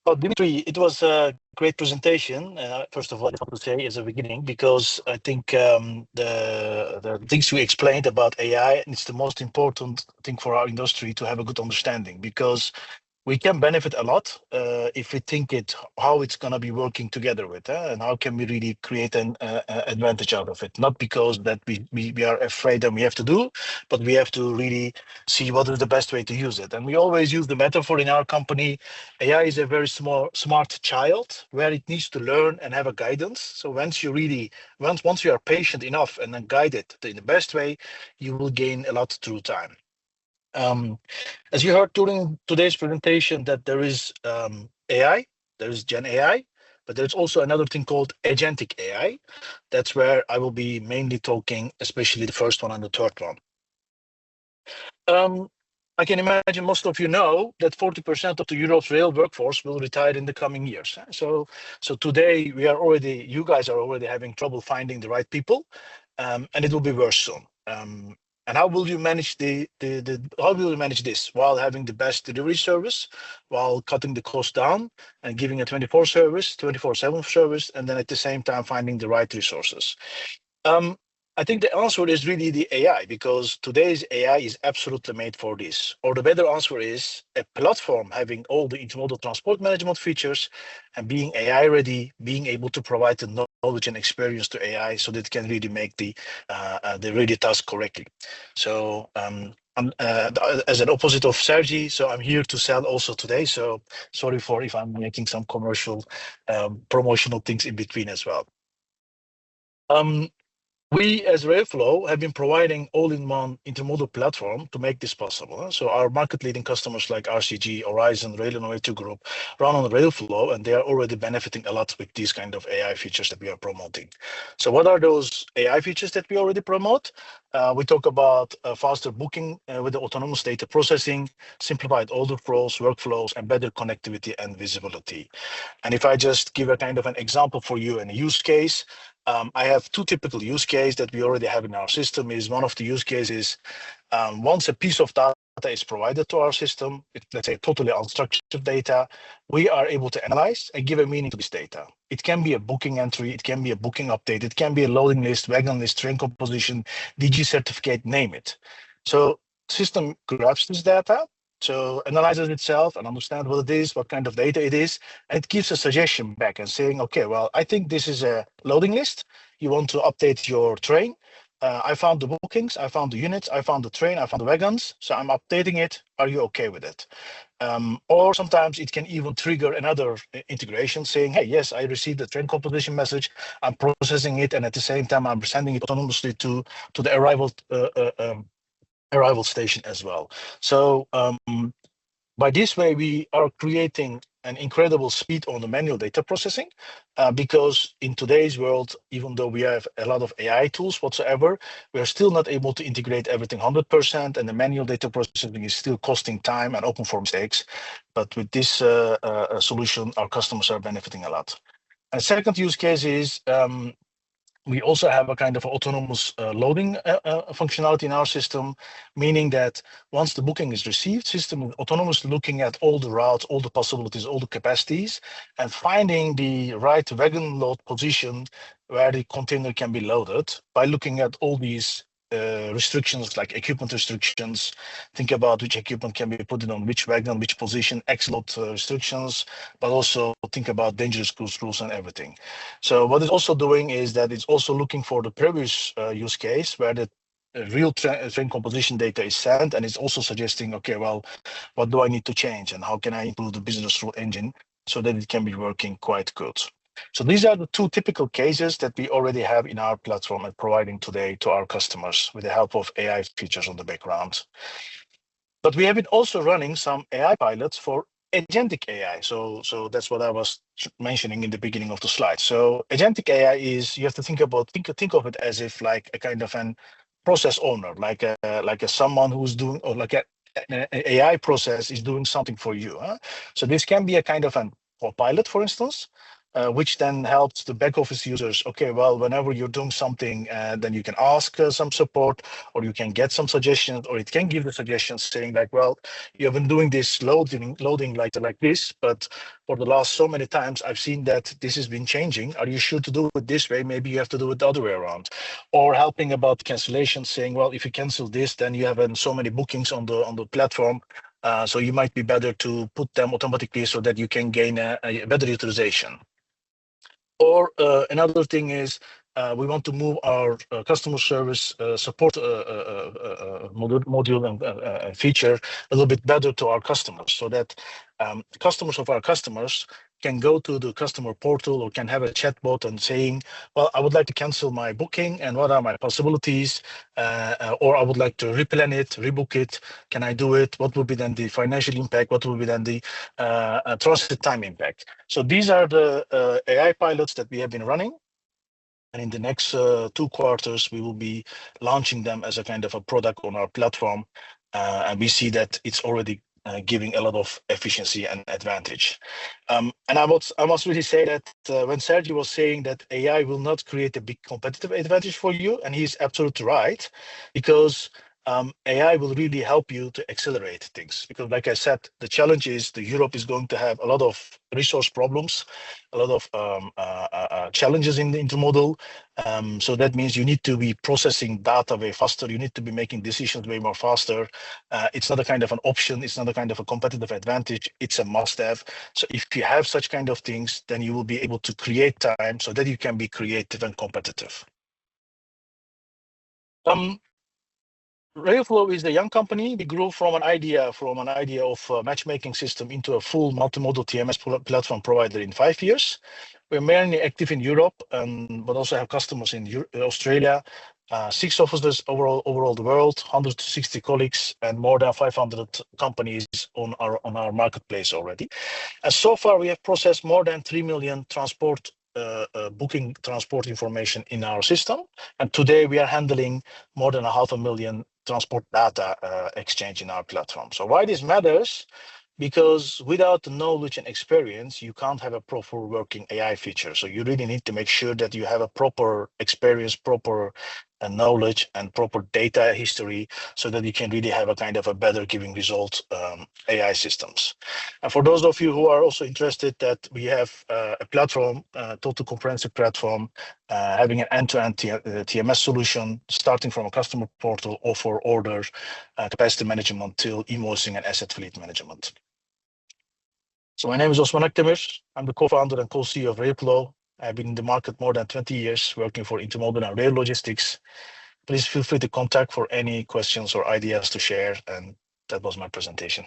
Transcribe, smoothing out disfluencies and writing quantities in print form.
Well, Dimitri, it was a great presentation. First of all, I just want to say as a beginning, because I think the things we explained about AI, and it's the most important thing for our industry to have a good understanding, because we can benefit a lot if we think it how it's going to be working together with, and how can we really create an advantage out of it. Not because that we are afraid and we have to do, but we have to really see what is the best way to use it. And we always use the metaphor in our company: AI is a very smart child where it needs to learn and have a guidance. So once you are patient enough and then guide it in the best way, you will gain a lot through time. um, as you heard during today's presentation, that there is AI, there is Gen AI, but there's also another thing called agentic AI. That's where I will be mainly talking, especially the first one and the third one. Um, I can imagine most of you know that 40% of the Europe's rail workforce will retire in the coming years. So today you guys are already having trouble finding the right people, and it will be worse soon. And how will you manage how will you manage this while having the best delivery service, while cutting the cost down and giving a 24/7 service, and then at the same time finding the right resources? Um, I think the answer is really the AI, because today's AI is absolutely made for this. Or the better answer is a platform having all the intermodal transport management features and being AI ready, being able to provide the knowledge and experience to AI so that it can really make the really task correctly. So as an opposite of Sergi, so I'm here to sell also today. So sorry for if I'm making some commercial promotional things in between as well. We, as Railflow, have been providing all-in-one intermodal platform to make this possible. So our market-leading customers like RCG, Horizon, Rail Innovative Group run on Railflow, and they are already benefiting a lot with these kind of AI features that we are promoting. So what are those AI features that we already promote? We talk about faster booking with the autonomous data processing, simplified order flows, workflows, and better connectivity and visibility. And if I just give a kind of an example for you and a use case, I have two typical use cases that we already have in our system. Is one of the use cases, once a piece of data is provided to our system, let's say totally unstructured data, we are able to analyze and give a meaning to this data. It can be a booking entry, it can be a booking update, it can be a loading list, wagon list, train composition, DG certificate, name it. So system grabs this data, so analyzes itself and understands what it is, what kind of data it is, and it gives a suggestion back and saying, okay, well, I think this is a loading list. You want to update your train. I found the bookings, I found the units, I found the train, I found the wagons, so I'm updating it. Are you okay with it? Or sometimes it can even trigger another integration saying, hey, yes, I received the train composition message, I'm processing it, and at the same time, I'm sending it autonomously to the arrival station as well. So by this way, we are creating an incredible speed on the manual data processing, because in today's world, even though we have a lot of AI tools whatsoever, we are still not able to integrate everything 100%, and the manual data processing is still costing time and open for mistakes. But with this solution, our customers are benefiting a lot. And second use case is we also have a kind of autonomous loading functionality in our system, meaning that once the booking is received, system is autonomously looking at all the routes, all the possibilities, all the capacities, and finding the right wagon load position where the container can be loaded by looking at all these restrictions, like equipment restrictions. Think about which equipment can be put in on which wagon, which position, X-load restrictions, but also think about dangerous goods rules and everything. So what it's also doing is that it's also looking for the previous use case where the real train composition data is sent, and it's also suggesting, okay, well, what do I need to change and how can I improve the business rule engine so that it can be working quite good. So these are the two typical cases that we already have in our platform and providing today to our customers with the help of AI features on the background. But we have been also running some AI pilots for agentic AI. So that's what I was mentioning in the beginning of the slide. So agentic AI is, you have to think of it as if like a kind of an process owner, like a someone who's doing, or like an AI process is doing something for you. So this can be a kind of an pilot, for instance. which then helps the back office users. Okay, well, whenever you're doing something, then you can ask some support, or you can get some suggestions, or it can give the suggestions saying like, well, you have been doing this loading like this, but for the last so many times, I've seen that this has been changing. Are you sure to do it this way? Maybe you have to do it the other way around. Or helping about cancellation, saying, well, if you cancel this, then you have so many bookings on the platform. So you might be better to put them automatically so that you can gain a better utilization. Or another thing is we want to move our customer service support module and feature a little bit better to our customers, so that customers of our customers can go to the customer portal or can have a chatbot and saying, well, I would like to cancel my booking and what are my possibilities, or I would like to replan it, rebook it. Can I do it? What will be then the financial impact? What will be then the transit time impact? So these are the AI pilots that we have been running. And in the next 2 quarters, we will be launching them as a kind of a product on our platform. And we see that it's already giving a lot of efficiency and advantage. And I must really say that when Sergio was saying that AI will not create a big competitive advantage for you, and he's absolutely right, because AI will really help you to accelerate things. Because like I said, the challenge is that Europe is going to have a lot of resource problems, a lot of challenges in the intermodal. So that means you need to be processing data way faster. You need to be making decisions way more faster. It's not a kind of an option. It's not a kind of a competitive advantage. It's a must-have. So if you have such kind of things, then you will be able to create time so that you can be creative and competitive. Railflow is a young company. We grew from an idea of a matchmaking system into a full multimodal TMS platform provider in 5 years. We're mainly active in Europe, but also have customers in Australia. 6 offices overall the world, 160 colleagues, and more than 500 companies on our marketplace already. And so far, we have processed more than 3 million booking transport information in our system. And today, we are handling more than 500,000 transport data exchange in our platform. So why this matters? Because without the knowledge and experience, you can't have a proper working AI feature. So you really need to make sure that you have a proper experience, proper knowledge, and proper data history, so that you can really have a kind of a better giving result AI systems. And for those of you who are also interested, that we have a platform, total comprehensive platform, having an end-to-end TMS solution, starting from a customer portal, offer, orders, capacity management till invoicing and asset fleet management. So my name is Osman Akdemir. I'm the co-founder and co-CEO of Railflow. I've been in the market more than 20 years working for intermodal and rail logistics. Please feel free to contact for any questions or ideas to share. And that was my presentation.